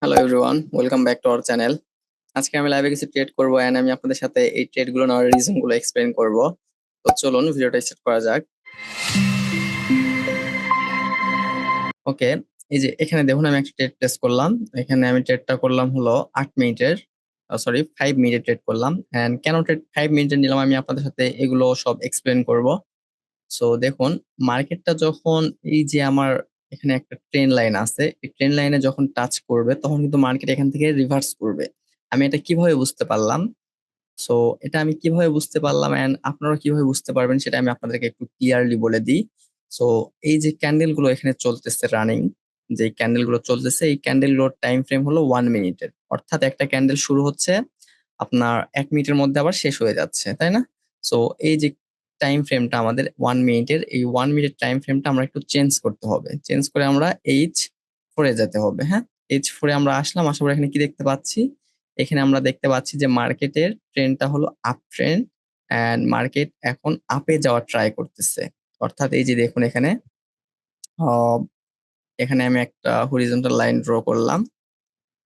Hello everyone, welcome back to our channel. আজকে আমি লাইভে কিছু ট্রেড করবো এন্ড আমি আপনাদের সাথে এই ট্রেড গুলো নেওয়ার রিজন গুলো এক্সপ্লেন করব। তো চলুন ভিডিওটা স্টার্ট করা যাক। ওকে, এই যে এখানে দেখুন আমি একটা ট্রেড প্লেস করলাম। এখানে আমি ট্রেডটা করলাম হলো 8 মিনিটের, সরি 5 মিনিটের ট্রেড করলাম। এন্ড কেন ট্রেড 5 মিনিটের নিলাম আমি আপনাদের সাথে এগুলো সব এক্সপ্লেন করব। সো দেখুন, মার্কেটটা যখন এই যে আমার এখানে একটা ট্রেন লাইন আছে, এই ট্রেন লাইনে যখন টাচ করবে তখন কিন্তু মার্কেট এখান থেকে রিভার্স করবে। আমি এটা কিভাবে বুঝতে পারলাম? সো এটা আমি কিভাবে বুঝতে পারলাম এন্ড আপনারা কিভাবে বুঝতে পারবেন সেটা আমি আপনাদেরকে একটু ক্লিয়ারলি বলে দিই। সো এই যে ক্যান্ডেল গুলো এখানে চলতেছে রানিং, যে ক্যান্ডেল গুলো চলতেছে এই ক্যান্ডেল গুলোর টাইম ফ্রেম হলো 1 মিনিটের, অর্থাৎ একটা ক্যান্ডেল শুরু হচ্ছে আপনার 1 মিনিটের মধ্যে আবার শেষ হয়ে যাচ্ছে, তাই না? সো এই যে টাইম ফ্রেমটা আমাদের 1 মিনিটের, এই 1 মিনিট টাইম ফ্রেমটা আমরা একটু চেঞ্জ করতে হবে। চেঞ্জ করে আমরা H4-এ যেতে হবে। হ্যাঁ, H4-এ আমরা আসলাম, আসার পর এখানে কি দেখতে পাচ্ছি? এখানে আমরা দেখতে পাচ্ছি যে মার্কেটের ট্রেন্ডটা হলো আপ ট্রেন্ড এন্ড মার্কেট এখন আপে যাওয়ার ট্রাই করতেছে। অর্থাৎ এই যে দেখুন এখানে আহ, এখানে আমি একটা হরিজন্টাল লাইন ড্র করলাম।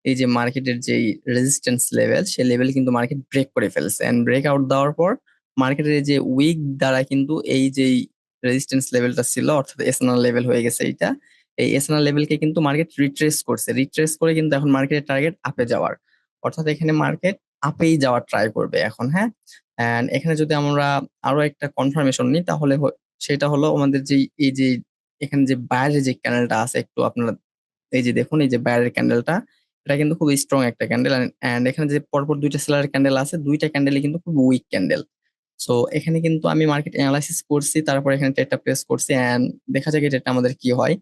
এই যে মার্কেটের যেই রেজিস্ট্যান্স লেভেল, সেই লেভেল কিন্তু মার্কেট ব্রেক করে ফেলছে এন্ড ব্রেক আউট দেওয়ার পর মার্কেটের এই যে উইক দ্বারা কিন্তু এই যেই রেজিস্ট্যান্স লেভেলটা ছিল, অর্থাৎ এসএনআর লেভেল হয়ে গেছে এইটা। এই এসএনআর লেভেলকে কিন্তু মার্কেট রিট্রেস করছে, রিট্রেস করে কিন্তু এখন মার্কেটের টার্গেট আপে যাওয়ার, অর্থাৎ এখানে মার্কেট আপেই যাওয়ার ট্রাই করবে এখন। হ্যাঁ, এন্ড এখানে যদি আমরা আরো একটা কনফার্মেশন নিই তাহলে সেটা হলো আমাদের যে এই যে এখানে যে বাইরের যে ক্যান্ডেলটা আছে, একটু আপনারা এই যে দেখুন এই যে বাইরের ক্যান্ডেলটা, এটা কিন্তু খুব স্ট্রং একটা ক্যান্ডেল। এন্ড এখানে যে পরপর দুইটা সেলার ক্যান্ডেল আছে, দুইটা ক্যান্ডেলই কিন্তু খুব উইক ক্যান্ডেল। সো এখানে কিন্তু আমি মার্কেট অ্যানালাইসিস করছি, তারপর এখানে ট্রেডটা প্লেস করছি এন্ড দেখা যাক এটা আমাদের কি হয়।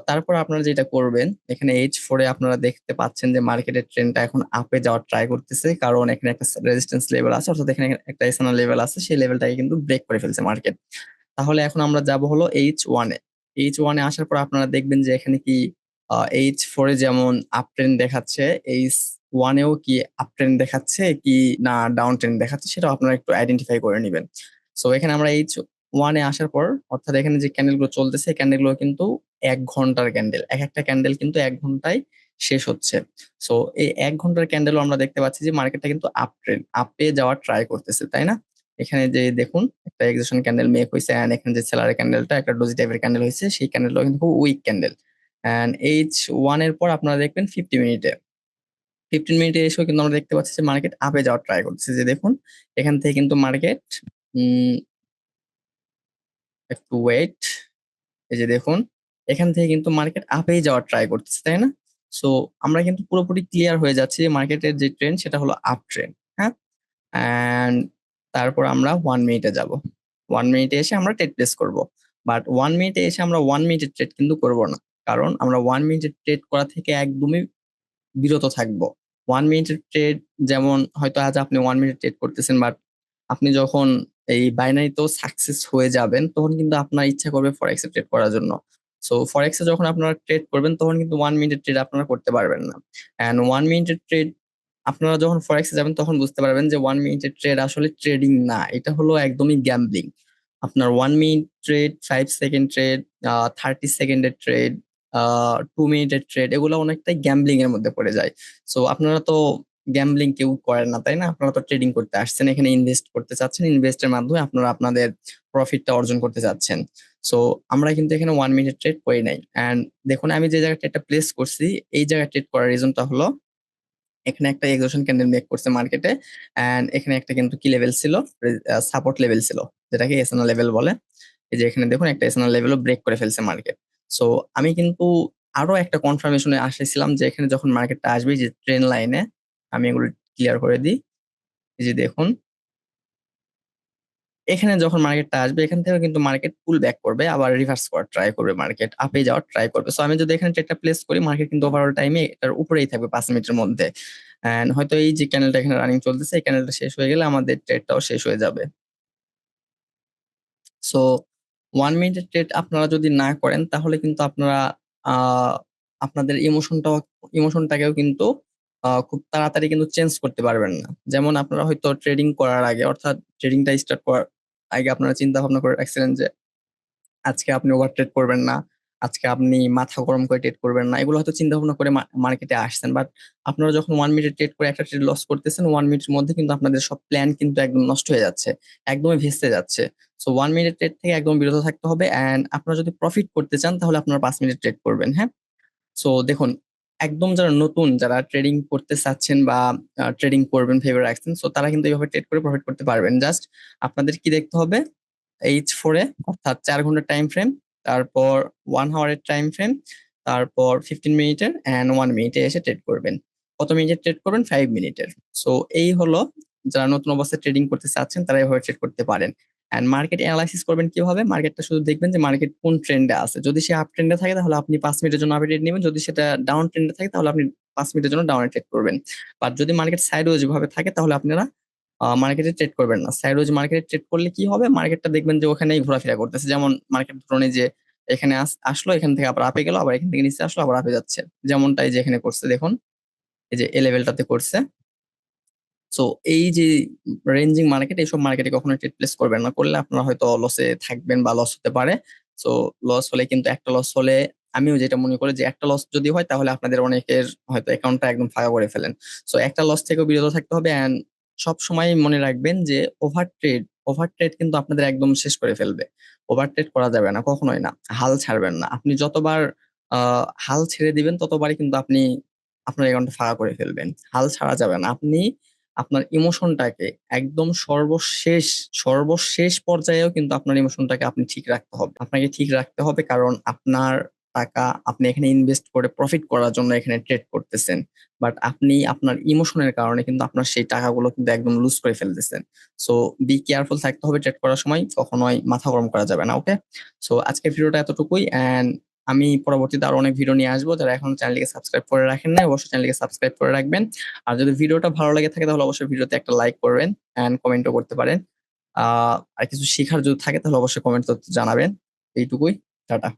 তারপর আপনারা যেটা করবেন, এখানে H4-এ আপনারা দেখতে পাচ্ছেন যে মার্কেটের ট্রেন্ডটা এখন আপে যাওয়ার ট্রাই করতেছে, কারণ এখানে একটা রেজিস্ট্যান্স লেভেল আছে, অর্থাৎ এখানে একটা এসএনআর লেভেল আছে, সেই লেভেলটাকে কিন্তু ব্রেক করে ফেলছে মার্কেট। তাহলে এখন আমরা যাব হলো H1-এ। H1-এ আসার পর আপনারা দেখবেন যে এখানে কি H4-এ যেমন আপ ট্রেন্ড দেখাচ্ছে, H1-এও কি আপ ট্রেন্ড দেখাচ্ছে কি না ডাউন ট্রেন্ড দেখাচ্ছে, সেটা আপনারা একটু আইডেন্টিফাই করে নেবেন। সো এখানে আমরা H1-এ আসার পর, অর্থাৎ এখানে যে ক্যান্ডেল গুলো চলতেছে ক্যান্ডেল গুলো কিন্তু 1 ঘন্টার ক্যান্ডেল, এক একটা ক্যান্ডেল কিন্তু 1 ঘন্টায় শেষ হচ্ছে। সো এই 1 ঘন্টার ক্যান্ডেলও আমরা দেখতে পাচ্ছি যে মার্কেটটা কিন্তু আপ ট্রেন্ড, আপে যাওয়ার ট্রাই করতেছে, তাই না? এখানে যে দেখুন একটা এক্সেশন ক্যান্ডেল মেক হয়েছে এন্ড এখানে যে সেলারের ক্যান্ডেলটা একটা ডোজি টাইপের ক্যান্ডেল হয়েছে, সেই ক্যান্ডেলটা কিন্তু খুব উইক ক্যান্ডেল। এন্ড H1-এর পর আপনারা দেখবেন 50 মিনিটে, 15 মিনিটে এসেও কিন্তু আমরা দেখতে পাচ্ছি যে মার্কেট আপে যাওয়ার ট্রাই করছে। যে দেখুন এখান থেকে কিন্তু মার্কেট একটু ওয়েট, এই যে দেখুন এখান থেকে কিন্তু মার্কেট আপেই যাওয়ার ট্রাই করতেছে, তাই না? সো আমরা কিন্তু পুরোপুরি ক্লিয়ার হয়ে যাচ্ছে যে মার্কেটের যে ট্রেন্ড সেটা হলো আপ ট্রেন্ড। হ্যাঁ, অ্যান্ড তারপর আমরা 1 মিনিটে যাব। 1 মিনিটে এসে আমরা ট্রেড প্লেস করব। বাট 1 মিনিটে এসে আমরা 1 মিনিটের ট্রেড কিন্তু করব না, কারণ আমরা 1 মিনিটের ট্রেড করা থেকে একদমই বিরত থাকবো। 1 মিনিটের ট্রেড, যেমন হয়তো আজ আপনি 1 মিনিট ট্রেড করতেছেন, বাট আপনি যখন এই বাইনারিতেও সাকসেস হয়ে যাবেন তখন কিন্তু আপনার ইচ্ছা করবে ফরেক্স এ ট্রেড করার জন্য। সো ফরেক্সে যখন আপনারা ট্রেড করবেন তখন কিন্তু 1 মিনিটের ট্রেড আপনারা করতে পারবেন না। এন্ড 1 মিনিটের ট্রেড আপনারা যখন ফরেক্সে যাবেন তখন বুঝতে পারবেন যে 1 মিনিটের ট্রেড আসলে ট্রেডিং না, এটা হলো একদমই গ্যাম্বলিং। আপনার 1 মিনিট ট্রেড, 5 সেকেন্ড ট্রেড, 30 সেকেন্ডের ট্রেড, 2 মিনিটের ট্রেড, এগুলো অনেকটাই গ্যাম্বলিং এর মধ্যে পড়ে যায়। সো আপনারা তো গ্যাম্বলিং কেউ করেন না, তাই না? আপনারা তো ট্রেডিং করতে আসছেন, এখানে ইনভেস্ট করতে চাচ্ছেন, ইনভেস্টের মাধ্যমে আপনারা আপনাদের প্রফিটটা অর্জন করতে চাচ্ছেন। সো আমরা কিন্তু এখানে 1 মিনিট ট্রেড করি নাই। এন্ড দেখুন আমি যে জায়গায় ট্রেডটা প্লেস করছি, এই জায়গায় ট্রেড করার রিজনটা হলো এখানে একটা এক্সোশন ক্যান্ডেল মেক করছে মার্কেটে এন্ড এখানে একটা কিন্তু কি লেভেল ছিল, সাপোর্ট লেভেল ছিল, যেটাকে এসএনএল লেভেল বলে। এই যে এখানে দেখুন একটা এসএনএল লেভেলও ব্রেক করে ফেলছে মার্কেট। সো আমি কিন্তু আরো একটা কনফার্মেশনে আসছিলাম যে এখানে যখন মার্কেটটা আসবে, যে ট্রেন লাইনে, আমি এগুলো ক্লিয়ার করে দিই। এই যে দেখুন এখানে যখন মার্কেটটা আসবে এখান থেকে কিন্তু মার্কেট পুল ব্যাক করবে, আবার রিভার্স করার ট্রাই করবে, মার্কেট আপে যাওয়ার ট্রাই করবে। সো আমি যদি এখানে ট্রেডটা প্লেস করি, মার্কেট কিন্তু ওভারঅল টাইমে এটার উপরেই থাকবে 5 মিনিটের মধ্যে। এন্ড হয়তো এই যে ক্যানেলটা এখানে রানিং চলতেছে, এই ক্যানেলটা শেষ হয়ে গেলে আমাদের ট্রেডটাও শেষ হয়ে যাবে। সো 1 মিনিটের ট্রেড আপনারা যদি না করেন তাহলে কিন্তু আপনারা আহ আপনাদের ইমোশনটাকেও কিন্তু খুব তাড়াতাড়ি কিন্তু চেঞ্জ করতে পারবেন না। যেমন আপনারা হয়তো ট্রেডিং করার আগে, অর্থাৎ ট্রেডিংটা স্টার্ট করার আগে আপনারা চিন্তা ভাবনা করে রাখছিলেন যে আজকে আপনি ওভার ট্রেড করবেন না, আজকে আপনি মাথা গরম করে ট্রেড করবেন না, এগুলো হয়তো চিন্তা ভাবনা করে মার্কেটে আসছেন। বাট আপনারা যখন 1 মিনিট ট্রেড করে একটা ট্রেড লস করতেছেন, 1 মিনিটের মধ্যে কিন্তু আপনাদের সব প্ল্যান কিন্তু একদম নষ্ট হয়ে যাচ্ছে, একদমই ভেস্তে যাচ্ছে। সো 1 মিনিট ট্রেড থেকে একদম বিরত থাকতে হবে। অ্যান্ড আপনারা যদি প্রফিট করতে চান তাহলে আপনারা 5 মিনিট ট্রেড করবেন। হ্যাঁ, সো দেখুন, একদম যারা নতুন, যারা ট্রেডিং করতে চাচ্ছেন বা ট্রেডিং করবেন ভেবে রাখছেন, সো তারা কিন্তু এইভাবে ট্রেড করে প্রফিট করতে পারবেন। জাস্ট আপনাদের কি দেখতে হবে, H4 এ অর্থাৎ 4 ঘন্টার টাইম ফ্রেম, তারপর 1 আওয়ারের টাইম ফ্রেম, তারপর 15 মিনিটের অ্যান্ড 1 মিনিটে এসে ট্রেড করবেন। কত মিনিটের ট্রেড করবেন? 5 মিনিটের। সো এই হলো, যারা নতুন অবস্থায় ট্রেডিং করতে চাচ্ছেন তারা এভাবে ট্রেড করতে পারেন। অ্যান্ড মার্কেট অ্যানালাইসিস করবেন কিভাবে? মার্কেটটা শুধু দেখবেন যে মার্কেট কোন ট্রেন্ডে আছে। যদি সে আপ ট্রেন্ডে থাকে তাহলে আপনি 5 মিনিটের জন্য আপডেট নেবেন, যদি সেটা ডাউন ট্রেন্ডে থাকে তাহলে আপনি 5 মিনিটের জন্য ডাউনে ট্রেড করবেন। আর যদি মার্কেট সাইডওয়েজ ভাবে থাকে তাহলে আপনারা মার্কেটে ট্রেড করবেন না। সাইডওয়েজ মার্কেটে ট্রেড করলে কি হবে, মার্কেটটা দেখবেন যে ওখানেই ঘোরাফেরা করতেছে। যেমন মার্কেট ধরুন এই যে এখানে আসলো, এখান থেকে আবার আপে গেল, আবার এখান থেকে নিচে আসলো, আবার আপে যাচ্ছে, যেমনটাই যে এখানে করছে দেখুন, এই যে এ লেভেলটাতে করছে। সো এই যে রেঞ্জিং মার্কেট, এইসব মার্কেটে কখনো ট্রেড প্লেস করবেন না, করলে আপনারা হয়তো লসে থাকবেন বা লস হতে পারে। সো লস হলে কিন্তু, একটা লস হলে আমিও যেটা মনে করি যে একটা লস যদি হয় তাহলে আপনাদের অনেকের হয়তো অ্যাকাউন্টটা একদম ফাঁকা করে ফেলেন। সো একটা লস থেকেও বিরত থাকতে হবে। অ্যান্ড সব সময় মনে রাখবেন যে ওভার ট্রেড কিন্তু আপনাদের একদম শেষ করে ফেলবে। ওভার ট্রেড করা যাবে না, কখনোই না। হাল ছাড়বেন না, আপনি যতবার হাল ছেড়ে দিবেন ততবারই কিন্তু আপনি আপনার অ্যাকাউন্টটা ফাঁকা করে ফেলবেন। হাল ছাড়া যাবে না। আপনি আপনার ইমোশনটাকে একদম সর্বশেষ সর্বশেষ পর্যায়েও কিন্তু আপনার ইমোশনটাকে আপনি ঠিক রাখতে হবে, আপনাকে ঠিক রাখতে হবে। কারণ আপনার টাকা আপনি এখানে ইনভেস্ট করে প্রফিট করার জন্য এখানে ট্রেড করতেছেন, বাট আপনি আপনার ইমোশনের কারণে কিন্তু আপনার সেই টাকাগুলো কিন্তু একদম লুজ করে ফেলতেছেন। সো বি কেয়ারফুল থাকতে হবে ট্রেড করার সময়, কখনোই মাথা গরম করা যাবে না। ওকে, সো আজকের ভিডিওটা এতটুকুই। অ্যান্ড আমি পরবর্তীতে আরো অনেক ভিডিও নিয়ে আসবো। যারা এখন চ্যানেলটিকে সাবস্ক্রাইব করে রাখেন না, অবশ্যই চ্যানেলটিকে সাবস্ক্রাইব করে রাখবেন। আর যদি ভিডিওটা ভালো লাগে থাকে তাহলে অবশ্যই ভিডিওতে একটা লাইক করবেন এন্ড কমেন্টও করতে পারেন। আর কিছু শেখার যদি থাকে তাহলে অবশ্যই কমেন্ট জানাবেন। এইটুকুই। টাটা।